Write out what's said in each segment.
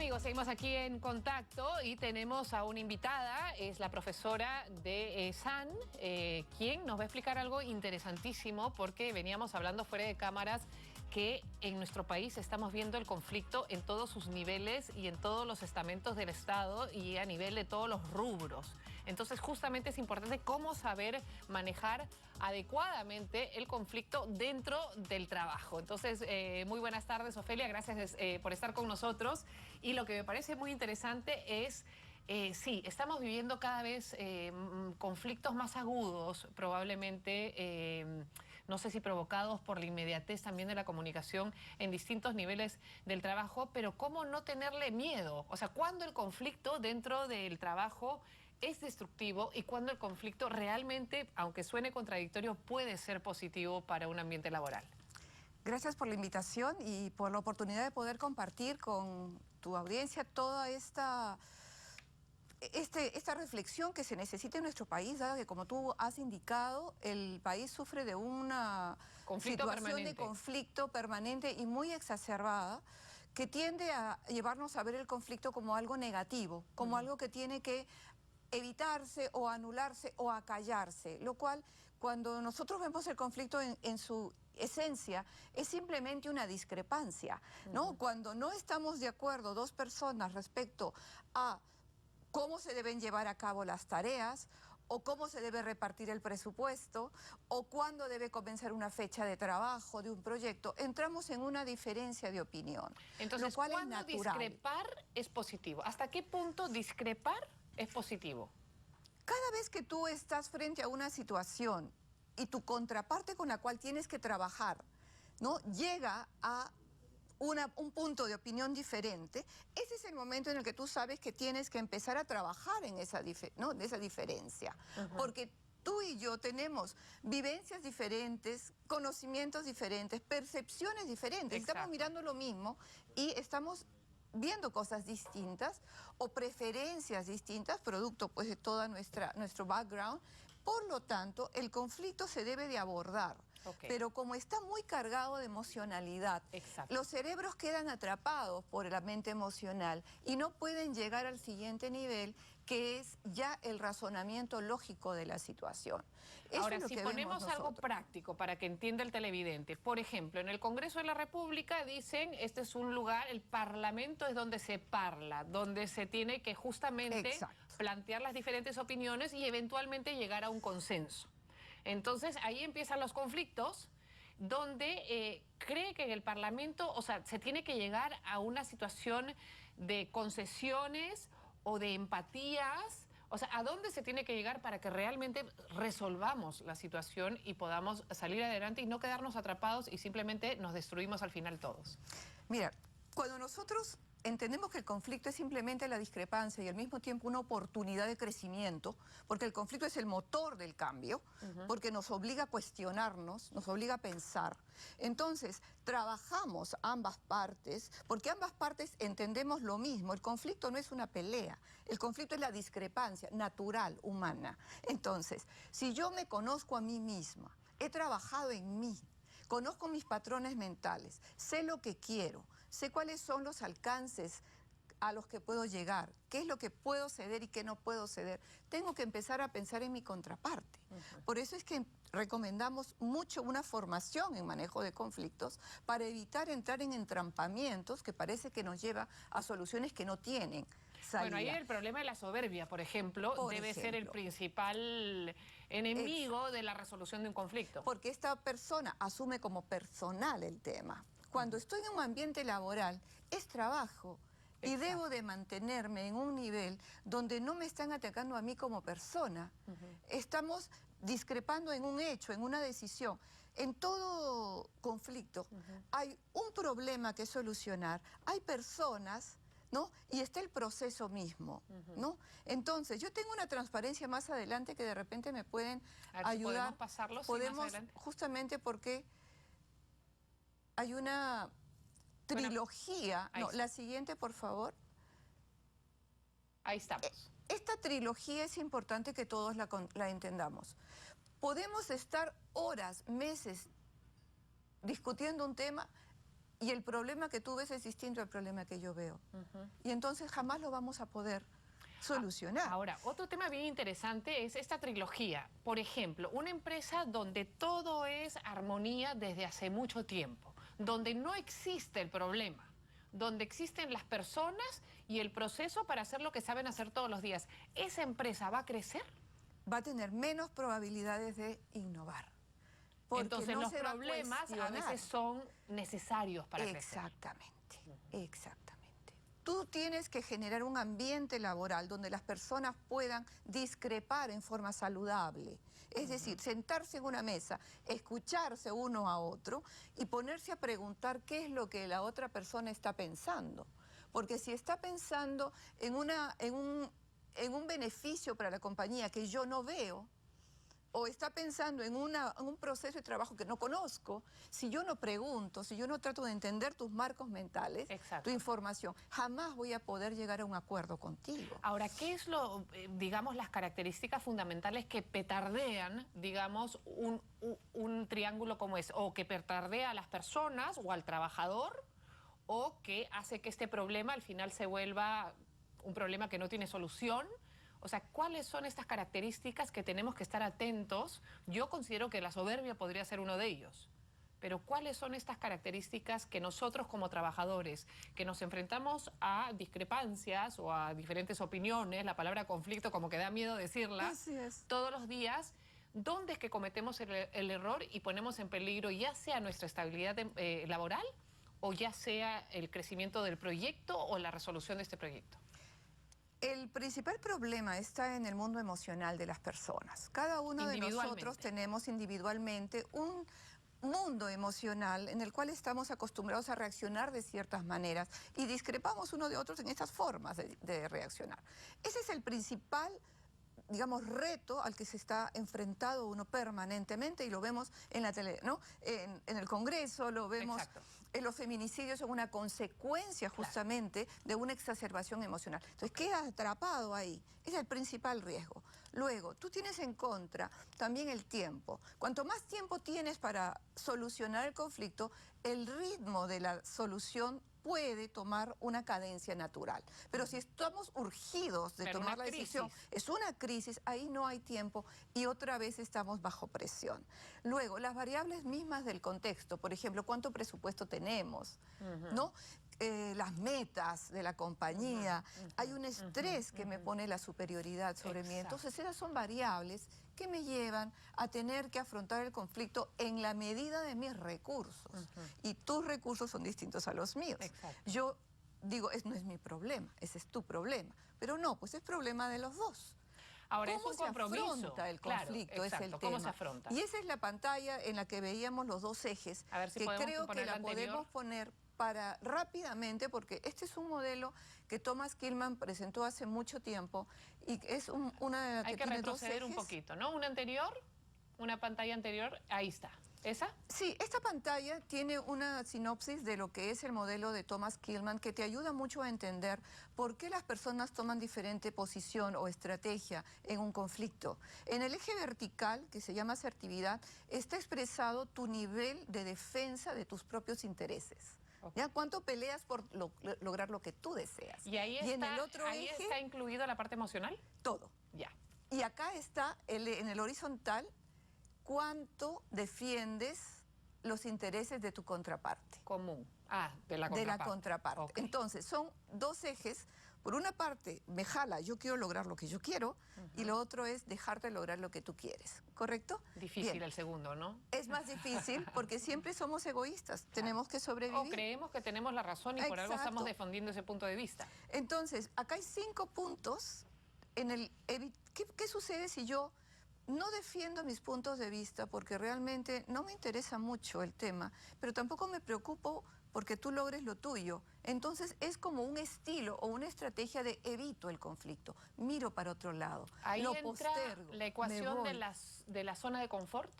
amigos, seguimos aquí en contacto y tenemos a una invitada, es la profesora de SAN, quien nos va a explicar algo interesantísimo porque veníamos hablando fuera de cámaras que en nuestro país estamos viendo el conflicto en todos sus niveles y en todos los estamentos del Estado y a nivel de todos los rubros. Entonces, justamente es importante cómo saber manejar adecuadamente el conflicto dentro del trabajo. Entonces, muy buenas tardes, Ofelia, gracias por estar con nosotros. Y lo que me parece muy interesante es... sí, estamos viviendo cada vez conflictos más agudos, probablemente, no sé si provocados por la inmediatez también de la comunicación en distintos niveles del trabajo, pero ¿cómo no tenerle miedo? O sea, ¿cuándo el conflicto dentro del trabajo es destructivo y cuándo el conflicto realmente, aunque suene contradictorio, puede ser positivo para un ambiente laboral? Gracias por la invitación y por la oportunidad de poder compartir con tu audiencia toda esta reflexión que se necesita en nuestro país, dado que, como tú has indicado, el país sufre de una situación de conflicto permanente y muy exacerbada, que tiende a llevarnos a ver el conflicto como algo negativo, como algo que tiene que evitarse o anularse o acallarse, lo cual, cuando nosotros vemos el conflicto en su esencia, es simplemente una discrepancia, ¿no? Cuando no estamos de acuerdo dos personas respecto a cómo se deben llevar a cabo las tareas, o cómo se debe repartir el presupuesto, o cuándo debe comenzar una fecha de trabajo de un proyecto, entramos en una diferencia de opinión. Entonces, lo cual ¿cuándo es natural. Discrepar es positivo? ¿Hasta qué punto discrepar es positivo? Cada vez que tú estás frente a una situación y tu contraparte con la cual tienes que trabajar, ¿no?, llega a un punto de opinión diferente, ese es el momento en el que tú sabes que tienes que empezar a trabajar en esa, esa diferencia. Porque tú y yo tenemos vivencias diferentes, conocimientos diferentes, percepciones diferentes. Exacto. Estamos mirando lo mismo y estamos viendo cosas distintas o preferencias distintas, producto pues de todo nuestro background. Por lo tanto, el conflicto se debe de abordar. Pero como está muy cargado de emocionalidad, los cerebros quedan atrapados por la mente emocional y no pueden llegar al siguiente nivel, que es ya el razonamiento lógico de la situación. Ahora, si ponemos algo práctico para que entienda el televidente, por ejemplo, en el Congreso de la República dicen, este es un lugar, el Parlamento es donde se parla, donde se tiene que justamente plantear las diferentes opiniones y eventualmente llegar a un consenso. Entonces, ahí empiezan los conflictos, donde cree que en el Parlamento, o sea, se tiene que llegar a una situación de concesiones o de empatías. O sea, ¿a dónde se tiene que llegar para que realmente resolvamos la situación y podamos salir adelante y no quedarnos atrapados y simplemente nos destruimos al final todos? Mira, cuando nosotros entendemos que el conflicto es simplemente la discrepancia y al mismo tiempo una oportunidad de crecimiento, porque el conflicto es el motor del cambio, porque nos obliga a cuestionarnos, nos obliga a pensar. Entonces, trabajamos ambas partes, porque ambas partes entendemos lo mismo. El conflicto no es una pelea, el conflicto es la discrepancia natural, humana. Entonces, si yo me conozco a mí misma, he trabajado en mí, conozco mis patrones mentales, sé lo que quiero, sé cuáles son los alcances a los que puedo llegar, qué es lo que puedo ceder y qué no puedo ceder. Tengo que empezar a pensar en mi contraparte. Por eso es que recomendamos mucho una formación en manejo de conflictos para evitar entrar en entrampamientos que parece que nos lleva a soluciones que no tienen salida. Bueno, ahí el problema de la soberbia, por ejemplo, debe ser el principal enemigo de la resolución de un conflicto. Porque esta persona asume como personal el tema. Cuando estoy en un ambiente laboral, es trabajo. Y debo de mantenerme en un nivel donde no me están atacando a mí como persona. Estamos discrepando en un hecho, en una decisión. En todo conflicto hay un problema que solucionar. Hay personas, ¿no? Y está el proceso mismo, ¿no? Entonces, yo tengo una transparencia más adelante que de repente me pueden ayudar. Si podemos pasarlo, sí, más adelante. Justamente porque hay una trilogía. No, la siguiente, por favor. Ahí estamos. Esta trilogía es importante que todos la entendamos. Podemos estar horas, meses discutiendo un tema y el problema que tú ves es distinto al problema que yo veo. Y entonces jamás lo vamos a poder solucionar. Ahora, otro tema bien interesante es esta trilogía. Por ejemplo, una empresa donde todo es armonía desde hace mucho tiempo, donde no existe el problema, donde existen las personas y el proceso para hacer lo que saben hacer todos los días. ¿Esa empresa va a crecer? Va a tener menos probabilidades de innovar. Entonces los problemas a veces son necesarios para crecer. Exactamente. Tú tienes que generar un ambiente laboral donde las personas puedan discrepar en forma saludable. Es decir, sentarse en una mesa, escucharse uno a otro y ponerse a preguntar qué es lo que la otra persona está pensando. Porque si está pensando en un beneficio para la compañía que yo no veo, o está pensando en un proceso de trabajo que no conozco, si yo no pregunto, si yo no trato de entender tus marcos mentales, tu información, jamás voy a poder llegar a un acuerdo contigo. Ahora, ¿qué es digamos, las características fundamentales que petardean, digamos, un triángulo como ese? O que petardea a las personas o al trabajador, o que hace que este problema al final se vuelva un problema que no tiene solución. O sea, ¿cuáles son estas características que tenemos que estar atentos? Yo considero que la soberbia podría ser uno de ellos. Pero ¿cuáles son estas características que nosotros como trabajadores, que nos enfrentamos a discrepancias o a diferentes opiniones, la palabra conflicto como que da miedo decirla, todos los días, dónde es que cometemos el error y ponemos en peligro ya sea nuestra estabilidad laboral o ya sea el crecimiento del proyecto o la resolución de este proyecto? El principal problema está en el mundo emocional de las personas. Cada uno de nosotros tenemos individualmente un mundo emocional en el cual estamos acostumbrados a reaccionar de ciertas maneras y discrepamos uno de otros en estas formas de reaccionar. Ese es el principal, digamos, reto al que se está enfrentado uno permanentemente y lo vemos en la tele, ¿no? En el Congreso, lo vemos en los feminicidios, son una consecuencia justamente de una exacerbación emocional. Entonces queda atrapado ahí, es el principal riesgo. Luego, tú tienes en contra también el tiempo. Cuanto más tiempo tienes para solucionar el conflicto, el ritmo de la solución puede tomar una cadencia natural. Pero si estamos urgidos de tomar la decisión, es una crisis, ahí no hay tiempo y otra vez estamos bajo presión. Luego, las variables mismas del contexto, por ejemplo, cuánto presupuesto tenemos, ¿no? Las metas de la compañía, hay un estrés que me pone la superioridad sobre mí. Entonces esas son variables que me llevan a tener que afrontar el conflicto en la medida de mis recursos. Y tus recursos son distintos a los míos. Yo digo, no es mi problema, ese es tu problema. Pero no, pues es problema de los dos. Ahora, es un compromiso. ¿Cómo se afronta el conflicto? Es el tema. ¿Cómo se afronta? Y esa es la pantalla en la que veíamos los dos ejes, a ver si que creo que la podemos poner para rápidamente, porque este es un modelo que Thomas Kilmann presentó hace mucho tiempo y es una Hay que retroceder un poquito, ¿no? Una pantalla anterior, ahí está. ¿Esa? Sí, esta pantalla tiene una sinopsis de lo que es el modelo de Thomas Kilmann que te ayuda mucho a entender por qué las personas toman diferente posición o estrategia en un conflicto. En el eje vertical, que se llama asertividad, está expresado tu nivel de defensa de tus propios intereses. ¿Ya? ¿Cuánto peleas por lograr lo que tú deseas? ¿Y ahí está, en el otro eje, está incluido la parte emocional? Todo. Ya. Y acá está, en el horizontal, cuánto defiendes los intereses de tu contraparte. Común. De la contraparte. De la contraparte. Entonces, son dos ejes. Por una parte, me jala, yo quiero lograr lo que yo quiero, y lo otro es dejarte lograr lo que tú quieres, ¿correcto? Difícil el segundo, ¿no? Es más difícil porque siempre somos egoístas, tenemos que sobrevivir. O creemos que tenemos la razón y por algo estamos defendiendo ese punto de vista. Entonces, acá hay 5 puntos en el... ¿Qué sucede si yo no defiendo mis puntos de vista porque realmente no me interesa mucho el tema, pero tampoco me preocupo porque tú logres lo tuyo? Entonces es como un estilo o una estrategia de evito el conflicto, miro para otro lado, ahí lo entra postergo, la ecuación de la zona de confort.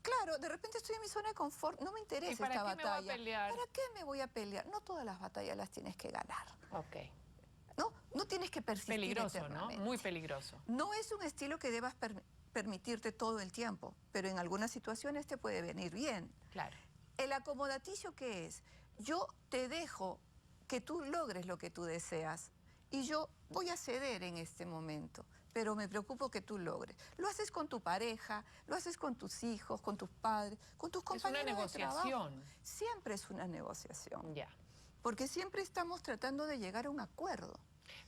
Claro, de repente estoy en mi zona de confort, no me interesa esta batalla. ¿Para qué me voy a pelear? ¿Para qué me voy a pelear? No todas las batallas las tienes que ganar. Ok. No tienes que persistir peligroso, eternamente. ¿no? Muy peligroso. No es un estilo que debas permitirte todo el tiempo, pero en algunas situaciones te puede venir bien. Claro. ¿El acomodaticio qué es? yo te dejo que tú logres lo que tú deseas y yo voy a ceder en este momento, pero me preocupo que tú logres. Lo haces con tu pareja, lo haces con tus hijos, con tus padres, con tus compañeros de trabajo. Es una negociación. Siempre es una negociación. Ya. Porque siempre estamos tratando de llegar a un acuerdo.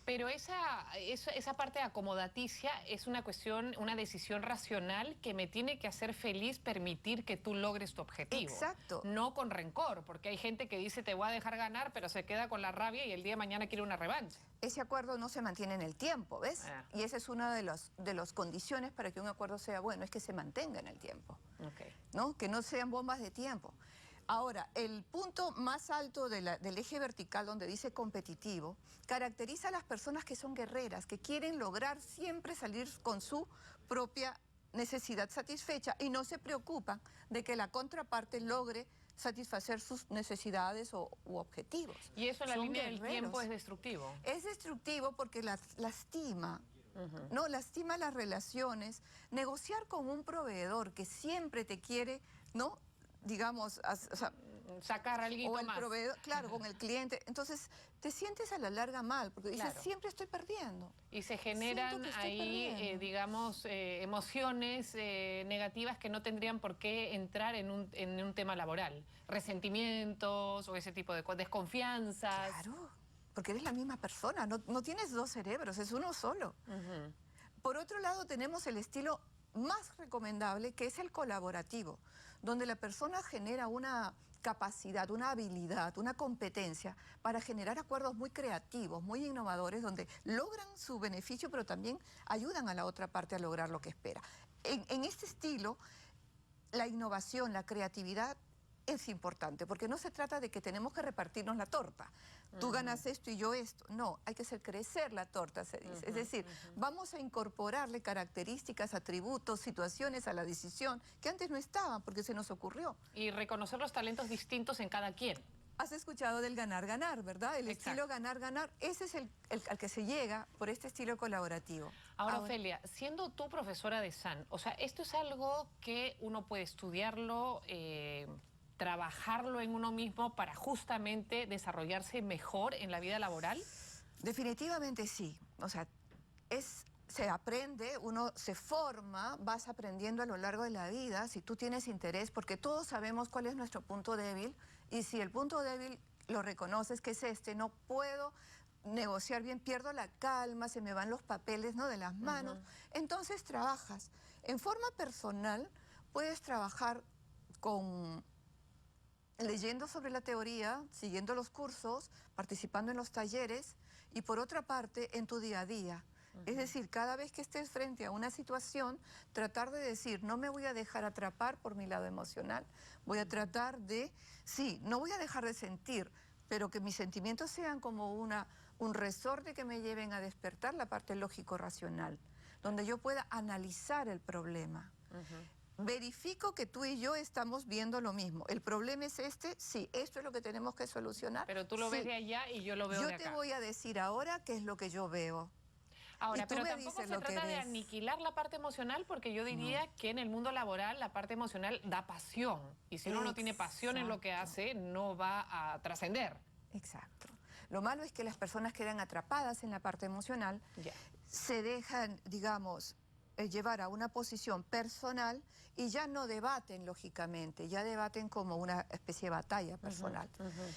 Pero esa parte acomodaticia es una cuestión, una decisión racional que me tiene que hacer feliz permitir que tú logres tu objetivo. Exacto. No con rencor, porque hay gente que dice te voy a dejar ganar, pero se queda con la rabia y el día de mañana quiere una revancha. Ese acuerdo no se mantiene en el tiempo, ¿ves? Y esa es una de las condiciones para que un acuerdo sea bueno, es que se mantenga en el tiempo. Okay. ¿No? Que no sean bombas de tiempo. Ahora, el punto más alto del eje vertical, donde dice competitivo, caracteriza a las personas que son guerreras, que quieren lograr siempre salir con su propia necesidad satisfecha y no se preocupan de que la contraparte logre satisfacer sus necesidades u objetivos. ¿Y eso en la línea del guerreros. tiempo es destructivo? Es destructivo porque lastima. No, lastima las relaciones. Negociar con un proveedor que siempre te quiere, ¿no? Digamos, o sea, sacar algo o el más. Proveedor, claro, con el cliente. Entonces, te sientes a la larga mal, porque dices, claro. Siempre estoy perdiendo. Y se generan ahí, digamos, emociones negativas que no tendrían por qué entrar en un tema laboral. Resentimientos o ese tipo de cosas, desconfianzas. Claro, porque eres la misma persona, no tienes dos cerebros, es uno solo. Por otro lado, tenemos el estilo más recomendable, que es el colaborativo, donde la persona genera una capacidad, una habilidad, una competencia para generar acuerdos muy creativos, muy innovadores, donde logran su beneficio, pero también ayudan a la otra parte a lograr lo que espera. En este estilo, la innovación, la creatividad es importante, porque no se trata de que tenemos que repartirnos la torta. Tú ganas esto y yo esto. No, hay que hacer crecer la torta, se dice. Es decir, vamos a incorporarle características, atributos, situaciones a la decisión que antes no estaban porque se nos ocurrió. Y reconocer los talentos distintos en cada quien. Has escuchado del ganar-ganar, ¿verdad? El estilo ganar-ganar, ese es al que se llega por este estilo colaborativo. Ahora, Ofelia, siendo tú profesora de SAN, o sea, ¿esto es algo que uno puede estudiarlo, trabajarlo en uno mismo para justamente desarrollarse mejor en la vida laboral? Definitivamente sí. O sea, se aprende, uno se forma, vas aprendiendo a lo largo de la vida, si tú tienes interés, porque todos sabemos cuál es nuestro punto débil, y si el punto débil lo reconoces, que es no puedo negociar bien, pierdo la calma, se me van los papeles, ¿no?, de las manos, entonces trabajas. En forma personal, puedes trabajar leyendo sobre la teoría, siguiendo los cursos, participando en los talleres y por otra parte en tu día a día. Es decir, cada vez que estés frente a una situación, tratar de decir, no me voy a dejar atrapar por mi lado emocional, voy a tratar de, sí, no voy a dejar de sentir, pero que mis sentimientos sean como un resorte que me lleven a despertar la parte lógico-racional, donde yo pueda analizar el problema. Verifico que tú y yo estamos viendo lo mismo. ¿El problema es sí, esto es lo que tenemos que solucionar. Pero tú lo ves de allá y yo lo veo de acá. Yo te voy a decir ahora qué es lo que yo veo. Ahora, pero tampoco se trata de aniquilar la parte emocional, porque yo diría que en el mundo laboral la parte emocional da pasión. Y si uno no tiene pasión en lo que hace, no va a trascender. Exacto. Lo malo es que las personas quedan atrapadas en la parte emocional, se dejan, digamos, llevar a una posición personal y ya no debaten lógicamente, ya debaten como una especie de batalla personal.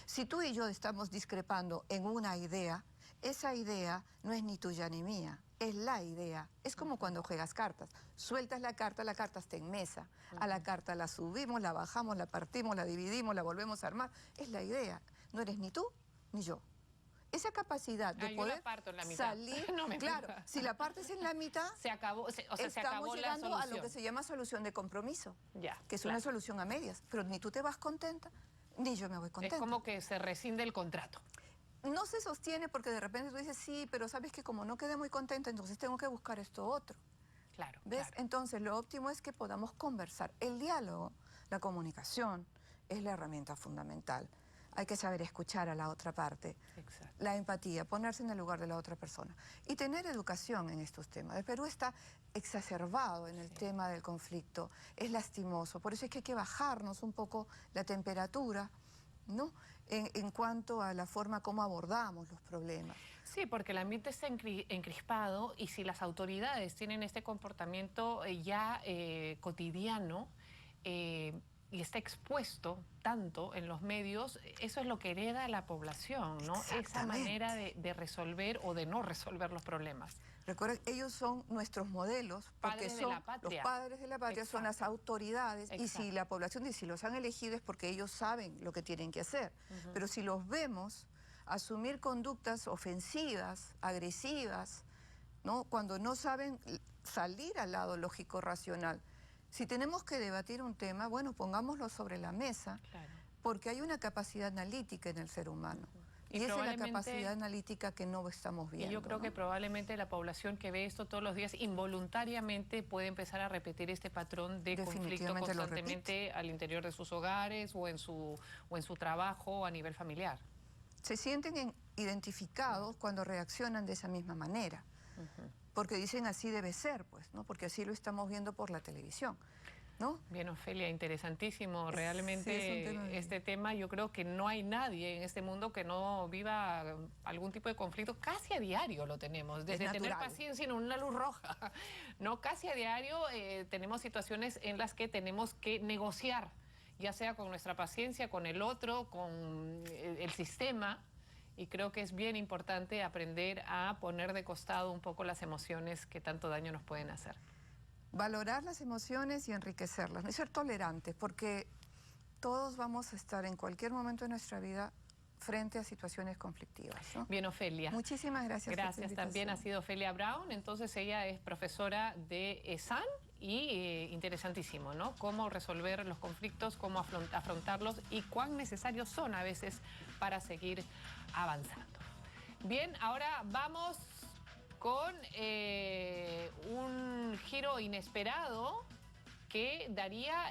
Si tú y yo estamos discrepando en una idea, esa idea no es ni tuya ni mía, es la idea. Es como cuando juegas cartas. Sueltas la carta está en mesa. A la carta la subimos, la bajamos, la partimos, la dividimos, la volvemos a armar. Es la idea. No eres ni tú ni yo. Esa capacidad de poder salir, claro, si la partes en la mitad, se acabó, estamos llegando a lo que se llama solución de compromiso, que es una solución a medias, pero ni tú te vas contenta, ni yo me voy contenta. Es como que se rescinde el contrato. No se sostiene porque de repente tú dices, sí, pero sabes que como no quedé muy contenta, entonces tengo que buscar esto otro. Claro. ¿Ves? Claro. Entonces lo óptimo es que podamos conversar. El diálogo, la comunicación, es la herramienta fundamental. Hay que saber escuchar a la otra parte. Exacto. La empatía, ponerse en el lugar de la otra persona. Y tener educación en estos temas. El Perú está exacerbado en el tema del conflicto. Es lastimoso. Por eso es que hay que bajarnos un poco la temperatura, ¿no? en cuanto a la forma como abordamos los problemas. Sí, porque el ambiente está encrispado y si las autoridades tienen este comportamiento ya cotidiano y está expuesto tanto en los medios, eso es lo que hereda la población, ¿no? Esa manera de resolver o de no resolver los problemas. Recuerden, ellos son nuestros modelos, porque Padres de son la patria. los padres de la patria, son las autoridades, y si la población dice si los han elegido es porque ellos saben lo que tienen que hacer. Pero si los vemos asumir conductas ofensivas, agresivas, ¿no? Cuando no saben salir al lado lógico racional. Si tenemos que debatir un tema, bueno, pongámoslo sobre la mesa, porque hay una capacidad analítica en el ser humano. Y esa es la capacidad analítica que no estamos viendo. Y yo creo que probablemente la población que ve esto todos los días involuntariamente puede empezar a repetir este patrón de conflicto constantemente al interior de sus hogares o en su trabajo o a nivel familiar. Se sienten identificados cuando reaccionan de esa misma manera. Porque dicen así debe ser, pues, ¿no? Porque así lo estamos viendo por la televisión, ¿no? Bien, Ofelia, interesantísimo. Realmente este tema, yo creo que no hay nadie en este mundo que no viva algún tipo de conflicto. Casi a diario lo tenemos, desde tener paciencia en una luz roja, ¿no? Casi a diario tenemos situaciones en las que tenemos que negociar, ya sea con nuestra paciencia, con el otro, con el sistema. Y creo que es bien importante aprender a poner de costado un poco las emociones que tanto daño nos pueden hacer. Valorar las emociones y enriquecerlas, no ser tolerantes, porque todos vamos a estar en cualquier momento de nuestra vida frente a situaciones conflictivas, ¿no? Bien, Ofelia. Muchísimas gracias. Gracias, también ha sido Ofelia Brown, entonces ella es profesora de ESAN y interesantísimo, ¿no? Cómo resolver los conflictos, cómo afrontarlos y cuán necesarios son a veces para seguir avanzando. Bien, ahora vamos con un giro inesperado que daría